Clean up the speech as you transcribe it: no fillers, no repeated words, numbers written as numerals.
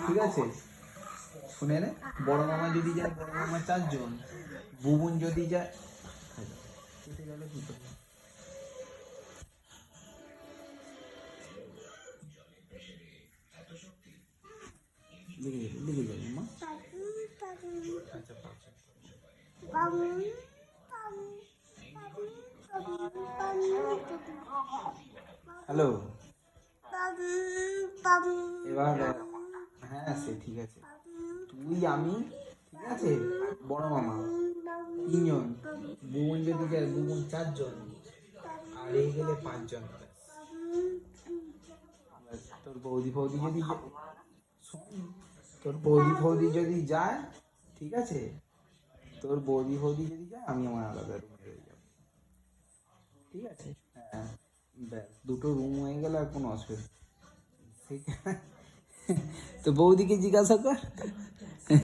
ঠিক আছে, শুনে নে, বড় মামা যদি যায়, বড় মামা 4 জন, বুবুন যদি যায়, কেটে গেল কি করে? লিখে যাবে মা। আচ্ছা, হ্যালো, এবার হ্যাঁ সে ঠিক আছে, তুই আমি ঠিক আছে, বড় মামা 3 জন, বুবুন যদি যায়, বুবুন 4 জন, আর এই গেলে 5 জন। তোর বৌদি ফৌদি যদি শোন, তোর বৌদি ফৌদি যদি যায়, ঠিক আছে, তোর বৌদি ফৌদি যদি যায়, আমি আমার আলাদা রুমে রয়ে যাবো, ঠিক আছে। হ্যাঁ, ব্যাস 2টো রুম হয়ে গেলে আর কোনো অসুবিধা। ঠিক, তো বৌদিকে জিজ্ঞাসা কর।